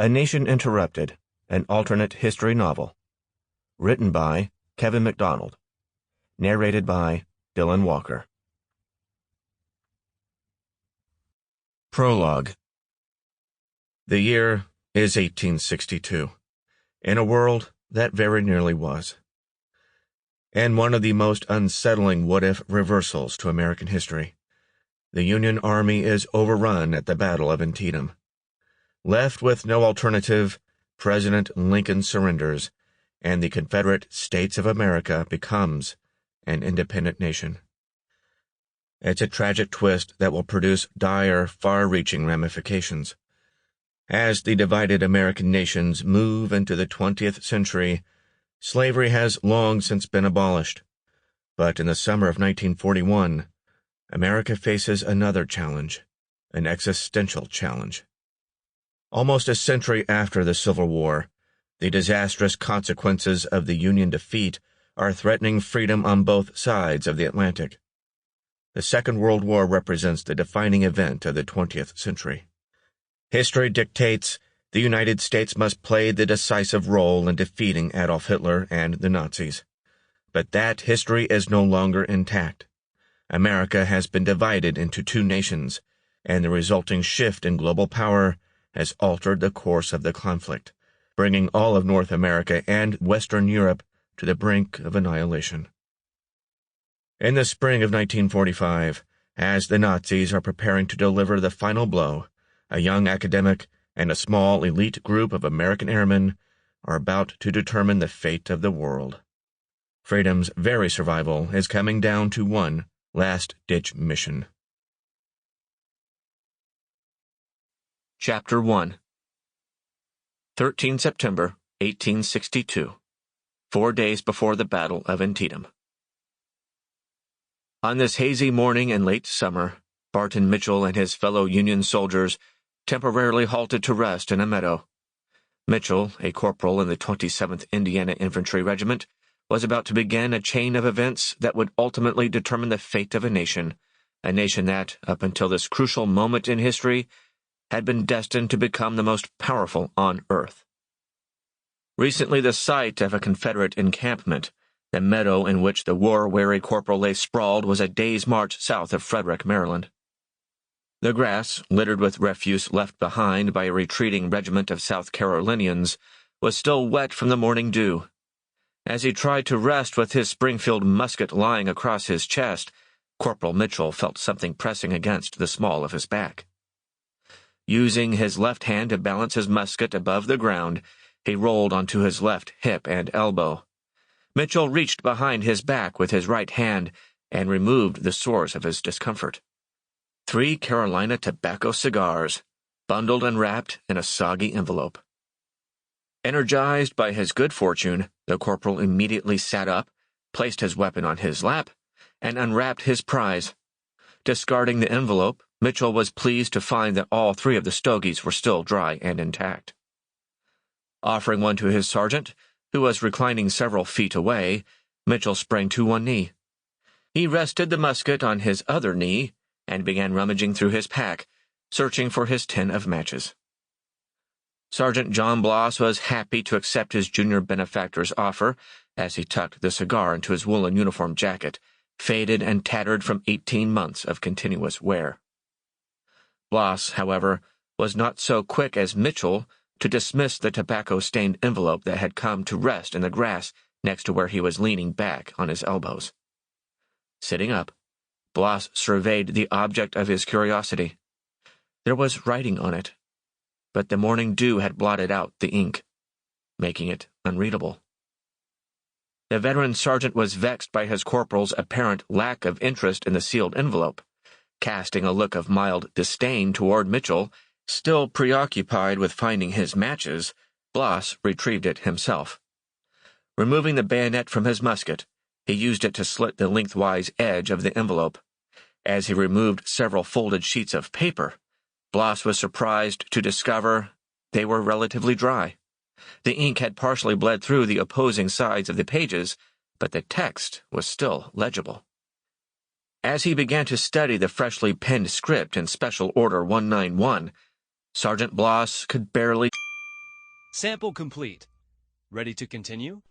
A Nation Interrupted, an alternate history novel. Written by Kevin Mcdonald. Narrated by Dylan Walker. Prologue. The year is 1862, in a world that very nearly was. And one of the most unsettling what-if reversals to American history. The Union Army is overrun at the Battle of Antietam. Left with no alternative, President Lincoln surrenders, and the Confederate States of America becomes an independent nation. It's a tragic twist that will produce dire, far-reaching ramifications. As the divided American nations move into the 20th century, slavery has long since been abolished. But in the summer of 1941, America faces another challenge, an existential challenge. Almost a century after the Civil War, the disastrous consequences of the Union defeat are threatening freedom on both sides of the Atlantic. The Second World War represents the defining event of the 20th century. History dictates the United States must play the decisive role in defeating Adolf Hitler and the Nazis. But that history is no longer intact. America has been divided into two nations, and the resulting shift in global power has altered the course of the conflict, bringing all of North America and Western Europe to the brink of annihilation. In the spring of 1945, as the Nazis are preparing to deliver the final blow, a young academic and a small elite group of American airmen are about to determine the fate of the world. Freedom's very survival is coming down to one last-ditch mission. Chapter 1 13 September, 1862, 4 days before the Battle of Antietam. On this hazy morning in late summer, Barton Mitchell and his fellow Union soldiers temporarily halted to rest in a meadow. Mitchell, a corporal in the 27th Indiana Infantry Regiment, was about to begin a chain of events that would ultimately determine the fate of a nation that, up until this crucial moment in history, had been destined to become the most powerful on earth. Recently the site of a Confederate encampment, the meadow in which the war-weary corporal lay sprawled, was a day's march south of Frederick, Maryland. The grass, littered with refuse left behind by a retreating regiment of South Carolinians, was still wet from the morning dew. As he tried to rest with his Springfield musket lying across his chest, Corporal Mitchell felt something pressing against the small of his back. Using his left hand to balance his musket above the ground, he rolled onto his left hip and elbow. Mitchell reached behind his back with his right hand and removed the source of his discomfort. 3 Carolina tobacco cigars, bundled and wrapped in a soggy envelope. Energized by his good fortune, the corporal immediately sat up, placed his weapon on his lap, and unwrapped his prize. Discarding the envelope, Mitchell was pleased to find that all 3 of the stogies were still dry and intact. Offering one to his sergeant, who was reclining several feet away, Mitchell sprang to one knee. He rested the musket on his other knee and began rummaging through his pack, searching for his tin of matches. Sergeant John Bloss was happy to accept his junior benefactor's offer as he tucked the cigar into his woolen uniform jacket, faded and tattered from 18 months of continuous wear. Bloss, however, was not so quick as Mitchell to dismiss the tobacco-stained envelope that had come to rest in the grass next to where he was leaning back on his elbows. Sitting up, Bloss surveyed the object of his curiosity. There was writing on it, but the morning dew had blotted out the ink, making it unreadable. The veteran sergeant was vexed by his corporal's apparent lack of interest in the sealed envelope. Casting a look of mild disdain toward Mitchell, still preoccupied with finding his matches, Bloss retrieved it himself. Removing the bayonet from his musket, he used it to slit the lengthwise edge of the envelope. As he removed several folded sheets of paper, Bloss was surprised to discover they were relatively dry. The ink had partially bled through the opposing sides of the pages, but the text was still legible. As he began to study the freshly penned script in Special Order 191, Sergeant Bloss could barely Sample complete. Ready to continue?